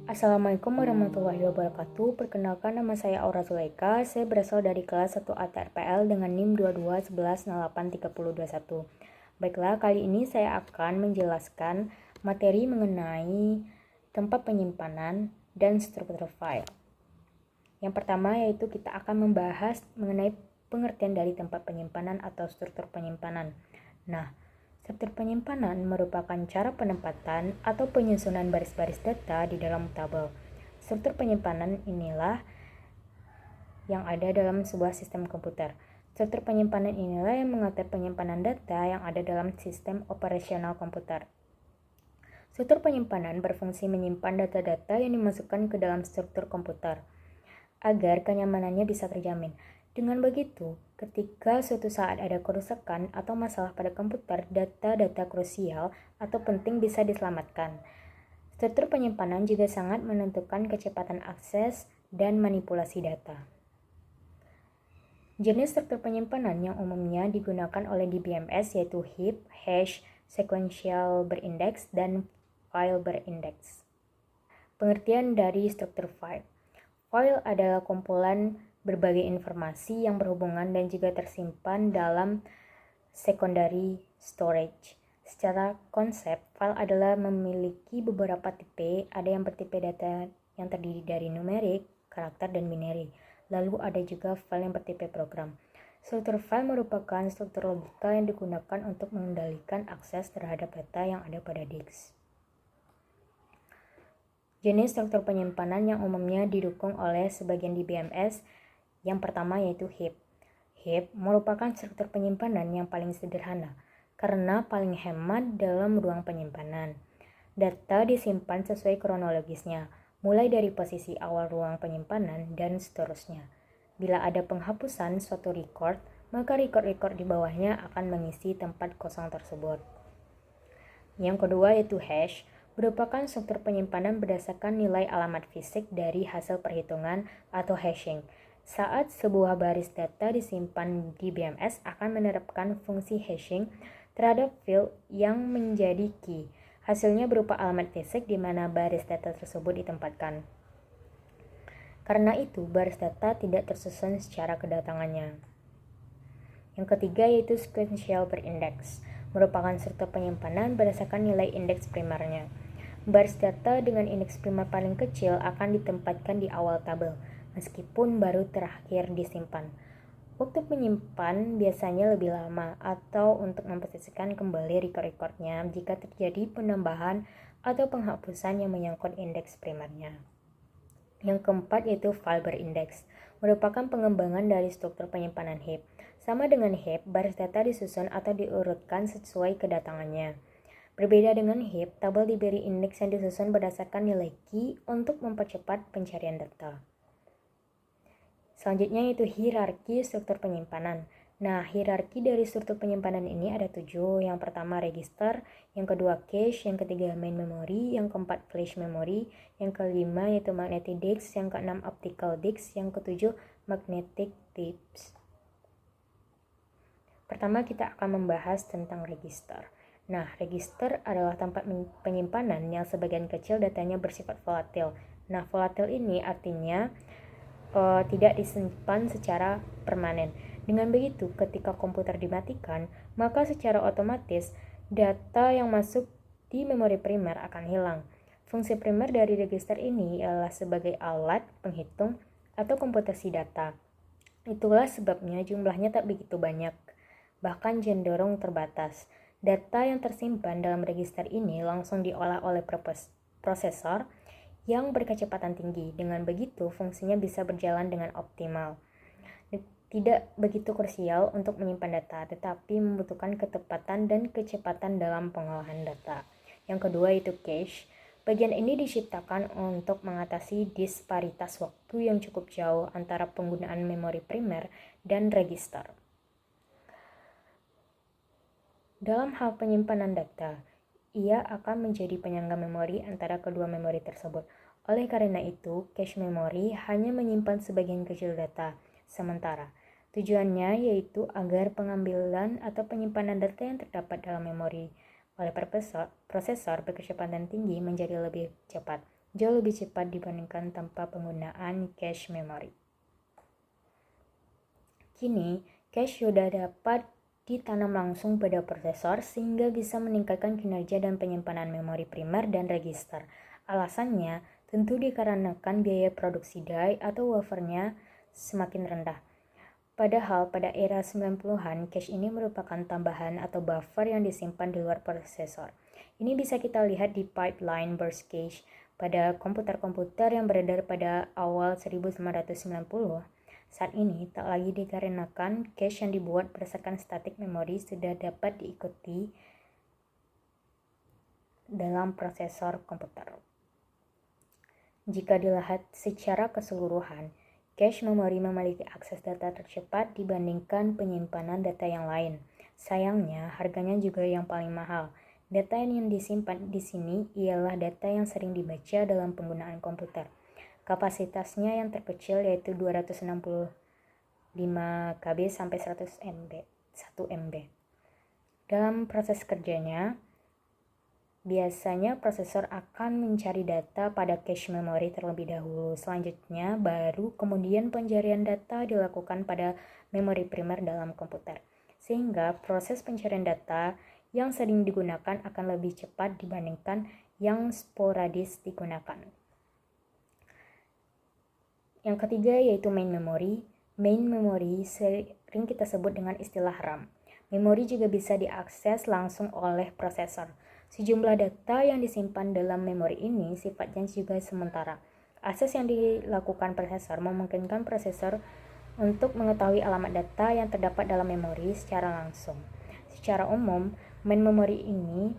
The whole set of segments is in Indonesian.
Assalamualaikum warahmatullahi wabarakatuh. Perkenalkan, nama saya Aura Zulaika. Saya berasal dari kelas 1 ATRPL dengan NIM 2211083021. Baiklah, kali ini saya akan menjelaskan materi mengenai tempat penyimpanan dan struktur file. Yang pertama yaitu kita akan membahas mengenai pengertian dari tempat penyimpanan atau struktur penyimpanan. Nah, struktur penyimpanan merupakan cara penempatan atau penyusunan baris-baris data di dalam tabel. Struktur penyimpanan inilah yang ada dalam sebuah sistem komputer. Struktur penyimpanan inilah yang mengatur penyimpanan data yang ada dalam sistem operasional komputer. Struktur penyimpanan berfungsi menyimpan data-data yang dimasukkan ke dalam struktur komputer agar kenyamanannya bisa terjamin. Dengan begitu, ketika suatu saat ada kerusakan atau masalah pada komputer, data-data krusial atau penting bisa diselamatkan. Struktur penyimpanan juga sangat menentukan kecepatan akses dan manipulasi data. Jenis struktur penyimpanan yang umumnya digunakan oleh DBMS yaitu heap, hash, sequential berindeks, dan file berindeks. Pengertian dari struktur file. File adalah kumpulan berbagai informasi yang berhubungan dan juga tersimpan dalam secondary storage. Secara konsep, file adalah memiliki beberapa tipe. Ada yang bertipe data yang terdiri dari numerik, karakter, dan binary. Lalu ada juga file yang bertipe program. Struktur file merupakan struktur logika yang digunakan untuk mengendalikan akses terhadap data yang ada pada disk. Jenis struktur penyimpanan yang umumnya didukung oleh sebagian DBMS. Yang pertama yaitu heap. Heap merupakan struktur penyimpanan yang paling sederhana karena paling hemat dalam ruang penyimpanan. Data disimpan sesuai kronologisnya, mulai dari posisi awal ruang penyimpanan dan seterusnya. Bila ada penghapusan suatu record, maka record-record di bawahnya akan mengisi tempat kosong tersebut. Yang kedua yaitu hash, merupakan struktur penyimpanan berdasarkan nilai alamat fisik dari hasil perhitungan atau hashing. Saat sebuah baris data disimpan di BMS akan menerapkan fungsi hashing terhadap field yang menjadi key. Hasilnya berupa alamat fisik di mana baris data tersebut ditempatkan. Karena itu, baris data tidak tersusun secara kedatangannya. Yang ketiga yaitu sequential berindeks, merupakan struktur penyimpanan berdasarkan nilai indeks primernya. Baris data dengan indeks primer paling kecil akan ditempatkan di awal tabel, meskipun baru terakhir disimpan. Waktu penyimpan biasanya lebih lama atau untuk memposisikan kembali record-recordnya jika terjadi penambahan atau penghapusan yang menyangkut indeks primernya. Yang keempat yaitu file berindeks, merupakan pengembangan dari struktur penyimpanan heap. Sama dengan heap, baris data disusun atau diurutkan sesuai kedatangannya. Berbeda dengan heap, tabel diberi indeks yang disusun berdasarkan nilai key untuk mempercepat pencarian data. Selanjutnya yaitu hierarki struktur penyimpanan. Nah, hierarki dari struktur penyimpanan ini ada 7. Yang pertama register, yang kedua cache, yang ketiga main memory, yang keempat flash memory, yang kelima yaitu magnetic disk, yang keenam optical disk, yang ketujuh magnetic tapes. Pertama kita akan membahas tentang register. Nah, register adalah tempat penyimpanan yang sebagian kecil datanya bersifat volatil. Nah, volatil ini artinya tidak disimpan secara permanen. Dengan begitu, ketika komputer dimatikan, maka secara otomatis data yang masuk di memori primer akan hilang. Fungsi primer dari register ini adalah sebagai alat penghitung atau komputasi data. Itulah sebabnya jumlahnya tak begitu banyak, bahkan cenderung terbatas. Data yang tersimpan dalam register ini langsung diolah oleh prosesor yang berkecepatan tinggi. Dengan begitu, fungsinya bisa berjalan dengan optimal. Tidak begitu krusial untuk menyimpan data, tetapi membutuhkan ketepatan dan kecepatan dalam pengolahan data. Yang kedua itu cache. Bagian ini diciptakan untuk mengatasi disparitas waktu yang cukup jauh antara penggunaan memori primer dan register. Dalam hal penyimpanan data, ia akan menjadi penyangga memori antara kedua memori tersebut. Oleh karena itu, cache memori hanya menyimpan sebagian kecil data. Sementara, tujuannya yaitu agar pengambilan atau penyimpanan data yang terdapat dalam memori oleh prosesor berkecepatan tinggi menjadi lebih cepat. jauh lebih cepat dibandingkan tanpa penggunaan cache memory. Kini, cache sudah dapat ditanam langsung pada prosesor sehingga bisa meningkatkan kinerja dan penyimpanan memori primer dan register. Alasannya tentu dikarenakan biaya produksi die atau wafernya semakin rendah. Padahal pada era 90-an, cache ini merupakan tambahan atau buffer yang disimpan di luar prosesor. Ini bisa kita lihat di pipeline burst cache pada komputer-komputer yang beredar pada awal 1990. Saat ini tak lagi dikarenakan cache yang dibuat berdasarkan static memory sudah dapat diikuti dalam prosesor komputer. Jika dilihat secara keseluruhan, cache memory memiliki akses data tercepat dibandingkan penyimpanan data yang lain. Sayangnya, harganya juga yang paling mahal. Data yang disimpan di sini ialah data yang sering dibaca dalam penggunaan komputer. Kapasitasnya yang terkecil yaitu 265 KB sampai 100 MB, 1 MB. Dalam proses kerjanya, biasanya prosesor akan mencari data pada cache memory terlebih dahulu. Selanjutnya, baru kemudian pencarian data dilakukan pada memori primer dalam komputer. Sehingga proses pencarian data yang sering digunakan akan lebih cepat dibandingkan yang sporadis digunakan. Yang ketiga yaitu main memory. Main memory sering kita sebut dengan istilah RAM. Memori juga bisa diakses langsung oleh prosesor. Sejumlah data yang disimpan dalam memori ini sifatnya juga sementara. Akses yang dilakukan prosesor memungkinkan prosesor untuk mengetahui alamat data yang terdapat dalam memori secara langsung. Secara umum, main memory ini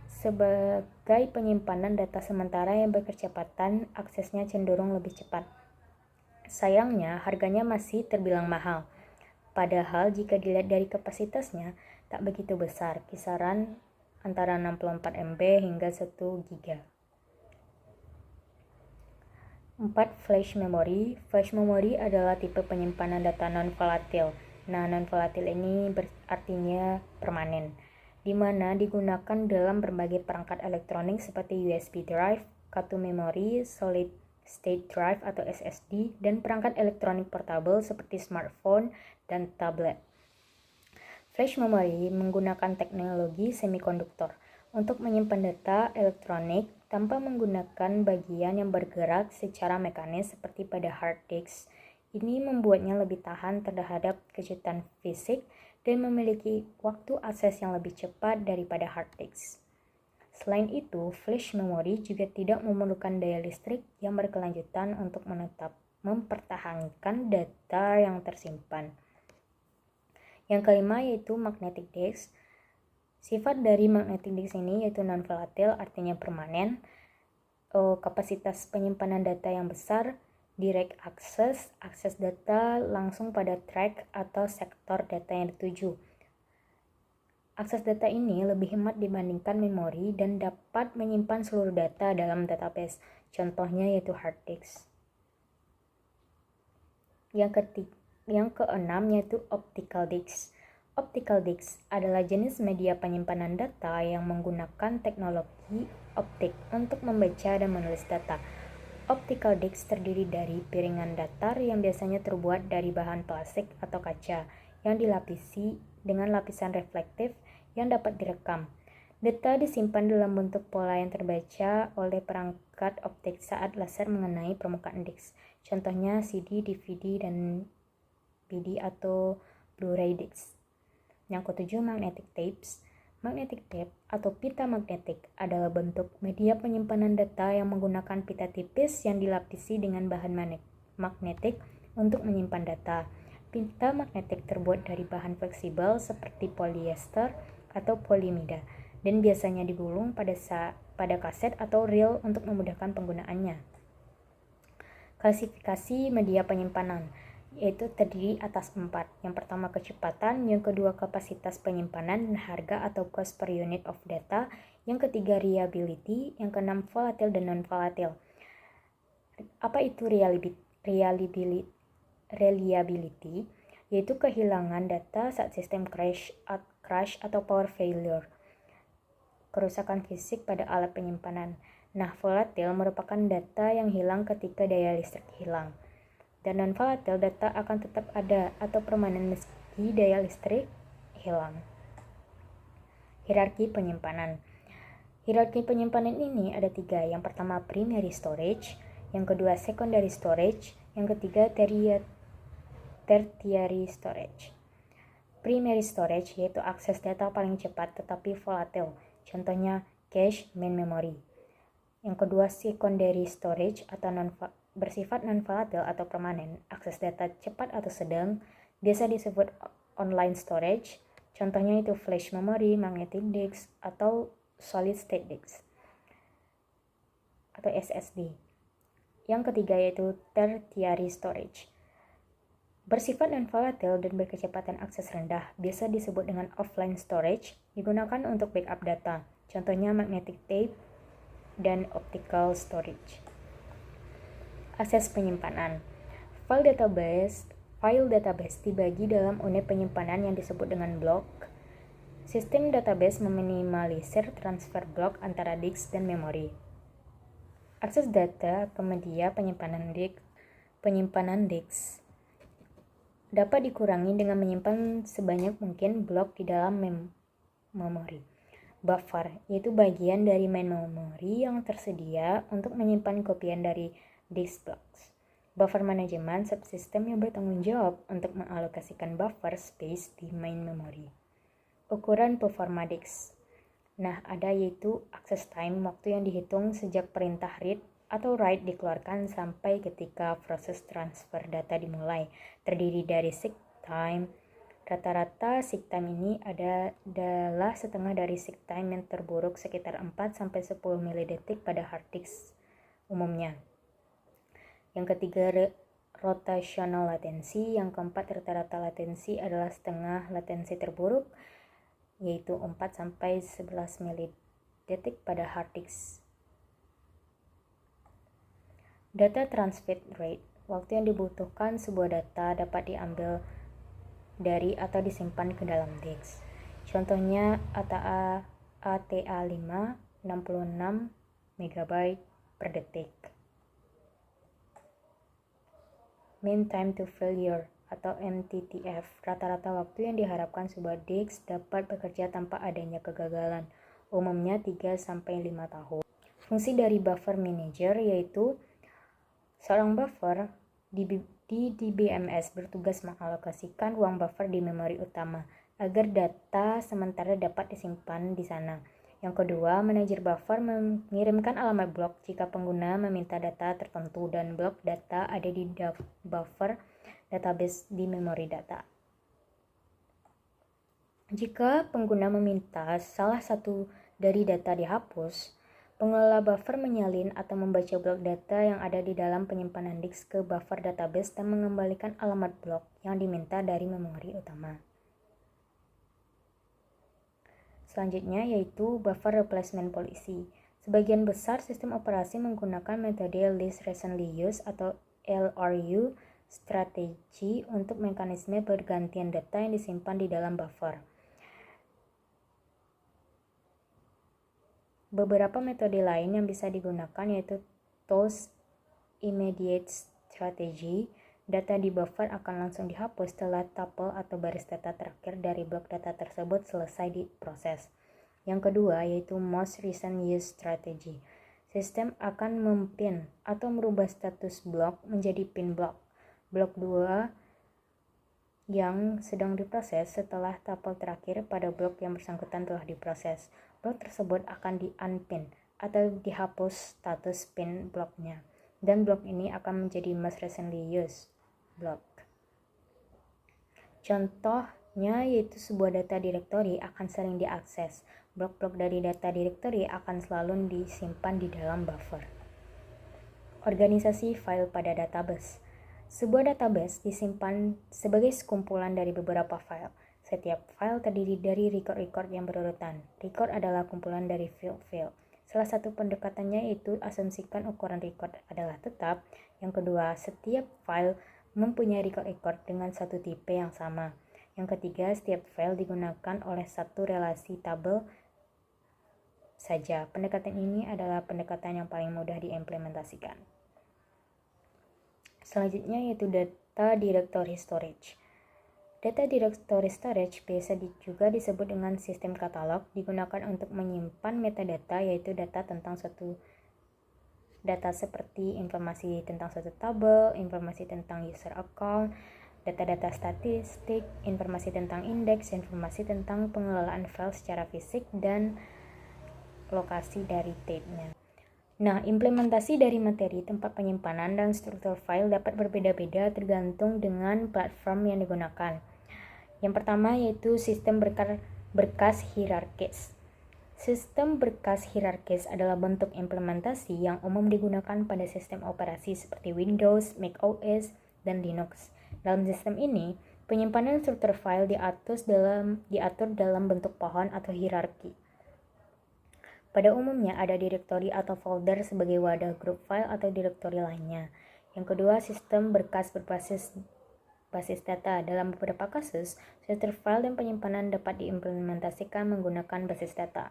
sebagai penyimpanan data sementara yang berkecepatan, aksesnya cenderung lebih cepat. Sayangnya, harganya masih terbilang mahal. Padahal jika dilihat dari kapasitasnya, tak begitu besar, kisaran antara 64 MB hingga 1 GB. 4. Flash memory. Flash memory adalah tipe penyimpanan data non-volatil. Nah, non-volatil ini artinya permanen, di mana digunakan dalam berbagai perangkat elektronik seperti USB drive, kartu memori, solid state drive atau SSD, dan perangkat elektronik portable seperti smartphone dan tablet. Flash memory menggunakan teknologi semikonduktor untuk menyimpan data elektronik tanpa menggunakan bagian yang bergerak secara mekanis seperti pada hard disk. Ini membuatnya lebih tahan terhadap kejutan fisik dan memiliki waktu akses yang lebih cepat daripada hard disk. Selain itu, flash memory juga tidak memerlukan daya listrik yang berkelanjutan untuk mempertahankan data yang tersimpan. Yang kelima yaitu magnetic disk. Sifat dari magnetic disk ini yaitu non-volatil, artinya permanen. Kapasitas penyimpanan data yang besar, direct access, akses data langsung pada track atau sektor data yang dituju. Akses data ini lebih hemat dibandingkan memori dan dapat menyimpan seluruh data dalam database. Contohnya yaitu hard disk. Yang keenam yaitu optical disk. Optical disk adalah jenis media penyimpanan data yang menggunakan teknologi optik untuk membaca dan menulis data. Optical disk terdiri dari piringan datar yang biasanya terbuat dari bahan plastik atau kaca yang dilapisi dengan lapisan reflektif yang dapat direkam. Data disimpan dalam bentuk pola yang terbaca oleh perangkat optik saat laser mengenai permukaan disk. Contohnya CD, DVD, dan BD atau Blu-ray disk. Yang ketujuh, magnetic tapes. Magnetic tape atau pita magnetik adalah bentuk media penyimpanan data yang menggunakan pita tipis yang dilapisi dengan bahan magnetik untuk menyimpan data. Pita magnetik terbuat dari bahan fleksibel seperti polyester atau polimida dan biasanya digulung pada kaset atau reel untuk memudahkan penggunaannya. Klasifikasi media penyimpanan yaitu terdiri atas 4. Yang pertama kecepatan, yang kedua kapasitas penyimpanan dan harga atau cost per unit of data, yang ketiga reliability, yang keenam volatil dan non-volatil. Apa itu reliability? Yaitu kehilangan data saat sistem crash atau power failure, kerusakan fisik pada alat penyimpanan. Nah, volatil merupakan data yang hilang ketika daya listrik hilang. Dan non-volatil data akan tetap ada atau permanen meski daya listrik hilang. Hierarki penyimpanan. Hierarki penyimpanan ini ada 3. Yang pertama primary storage, yang kedua secondary storage, yang ketiga tertiary storage. Primary storage yaitu akses data paling cepat tetapi volatil, contohnya cache, main memory. Yang kedua secondary storage atau bersifat non-volatil atau permanen, akses data cepat atau sedang, biasa disebut online storage, contohnya itu flash memory, magnetic disk, atau solid state disk atau SSD. Yang ketiga yaitu tertiary storage. Bersifat non-volatil dan berkecepatan akses rendah, biasa disebut dengan offline storage, digunakan untuk backup data, contohnya magnetic tape dan optical storage. Akses penyimpanan. File database dibagi dalam unit penyimpanan yang disebut dengan blok. Sistem database meminimalisir transfer blok antara disk dan memori. Akses data ke media penyimpanan disk dapat dikurangi dengan menyimpan sebanyak mungkin blok di dalam memori. Buffer, yaitu bagian dari main memory yang tersedia untuk menyimpan kopian dari disk blocks. Buffer manajemen subsistem yang bertanggung jawab untuk mengalokasikan buffer space di main memory. Ukuran performa disk. Nah, ada yaitu access time, waktu yang dihitung sejak perintah read atau write dikeluarkan sampai ketika proses transfer data dimulai, terdiri dari seek time. Rata-rata seek time ini adalah setengah dari seek time yang terburuk sekitar 4-10 milidetik pada hard disk umumnya. Yang ketiga rotational latency, yang keempat rata-rata latensi adalah setengah latensi terburuk, yaitu 4-11 milidetik pada hard disk. Data transfer rate, waktu yang dibutuhkan sebuah data dapat diambil dari atau disimpan ke dalam disk. Contohnya ATA5 66 MB per detik. Mean time to failure atau MTTF, rata-rata waktu yang diharapkan sebuah disk dapat bekerja tanpa adanya kegagalan, umumnya 3-5 tahun. Fungsi dari buffer manager yaitu seorang buffer di DBMS bertugas mengalokasikan ruang buffer di memori utama agar data sementara dapat disimpan di sana. Yang kedua, manajer buffer mengirimkan alamat blok jika pengguna meminta data tertentu dan blok data ada di buffer database di memori data. Jika pengguna meminta salah satu dari data dihapus, pengelola buffer menyalin atau membaca blok data yang ada di dalam penyimpanan disk ke buffer database dan mengembalikan alamat blok yang diminta dari memori utama. Selanjutnya yaitu buffer replacement policy. Sebagian besar sistem operasi menggunakan metode least recently used atau LRU strategi untuk mekanisme pergantian data yang disimpan di dalam buffer. Beberapa metode lain yang bisa digunakan yaitu toast immediate strategy. Data di buffer akan langsung dihapus setelah tuple atau baris data terakhir dari blok data tersebut selesai diproses. Yang kedua yaitu most recent use strategy. Sistem akan mempin atau merubah status blok menjadi pin blok. Blok 2 yang sedang diproses setelah tuple terakhir pada blok yang bersangkutan telah diproses. Blok tersebut akan di-unpin atau dihapus status pin bloknya. Dan blok ini akan menjadi most recently used blok. Contohnya yaitu sebuah data directory akan sering diakses. Blok-blok dari data directory akan selalu disimpan di dalam buffer. Organisasi file pada database. Sebuah database disimpan sebagai sekumpulan dari beberapa file. Setiap file terdiri dari record-record yang berurutan. Record adalah kumpulan dari field-field. Salah satu pendekatannya yaitu asumsikan ukuran record adalah tetap. Yang kedua, setiap file mempunyai record-record dengan satu tipe yang sama. Yang ketiga, setiap file digunakan oleh satu relasi tabel saja. Pendekatan ini adalah pendekatan yang paling mudah diimplementasikan. Selanjutnya yaitu data directory storage. Data directory storage biasa juga disebut dengan sistem katalog, digunakan untuk menyimpan metadata, yaitu data tentang suatu data seperti informasi tentang suatu tabel, informasi tentang user account, data-data statistik, informasi tentang indeks, informasi tentang pengelolaan file secara fisik, dan lokasi dari tab-nya. Nah, implementasi dari materi, tempat penyimpanan, dan struktur file dapat berbeda-beda tergantung dengan platform yang digunakan. Yang pertama yaitu sistem berkas hierarkis. Sistem berkas hierarkis adalah bentuk implementasi yang umum digunakan pada sistem operasi seperti Windows, Mac OS, dan Linux. Dalam sistem ini, penyimpanan struktur file diatur dalam bentuk pohon atau hierarki. Pada umumnya ada direktori atau folder sebagai wadah grup file atau direktori lainnya. Yang kedua, sistem berkas berbasis data. Dalam beberapa kasus, struktur file dan penyimpanan dapat diimplementasikan menggunakan basis data.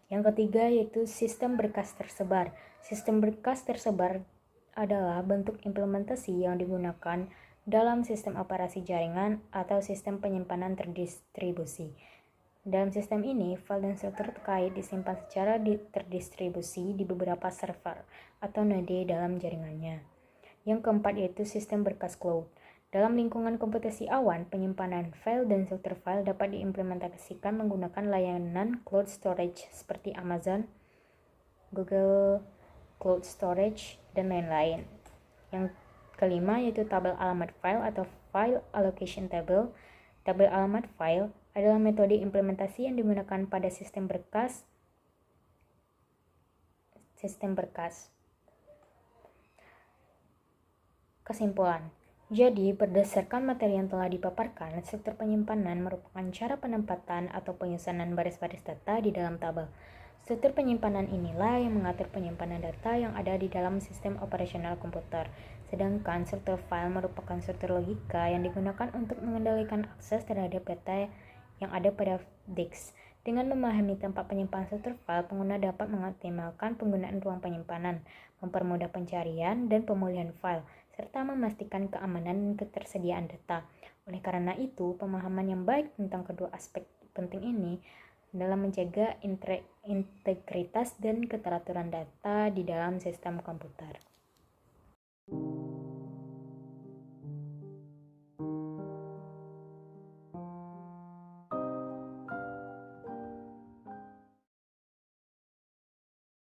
Yang ketiga yaitu sistem berkas tersebar. Sistem berkas tersebar adalah bentuk implementasi yang digunakan dalam sistem operasi jaringan atau sistem penyimpanan terdistribusi. Dalam sistem ini, file dan struktur terkait disimpan secara terdistribusi di beberapa server atau node dalam jaringannya. Yang keempat yaitu sistem berkas cloud. Dalam lingkungan komputasi awan, penyimpanan file dan struktur file dapat diimplementasikan menggunakan layanan cloud storage seperti Amazon, Google Cloud Storage, dan lain-lain. Yang kelima yaitu tabel alamat file atau file allocation table. Tabel alamat file adalah metode implementasi yang digunakan pada sistem berkas. Kesimpulan. Jadi, berdasarkan materi yang telah dipaparkan, struktur penyimpanan merupakan cara penempatan atau penyusunan baris-baris data di dalam tabel. Struktur penyimpanan inilah yang mengatur penyimpanan data yang ada di dalam sistem operasional komputer. Sedangkan struktur file merupakan struktur logika yang digunakan untuk mengendalikan akses terhadap data yang ada pada disk. Dengan memahami tempat penyimpanan struktur file, pengguna dapat mengoptimalkan penggunaan ruang penyimpanan, mempermudah pencarian dan pemulihan file, serta memastikan keamanan dan ketersediaan data. Oleh karena itu, pemahaman yang baik tentang kedua aspek penting ini dalam menjaga integritas dan keteraturan data di dalam sistem komputer.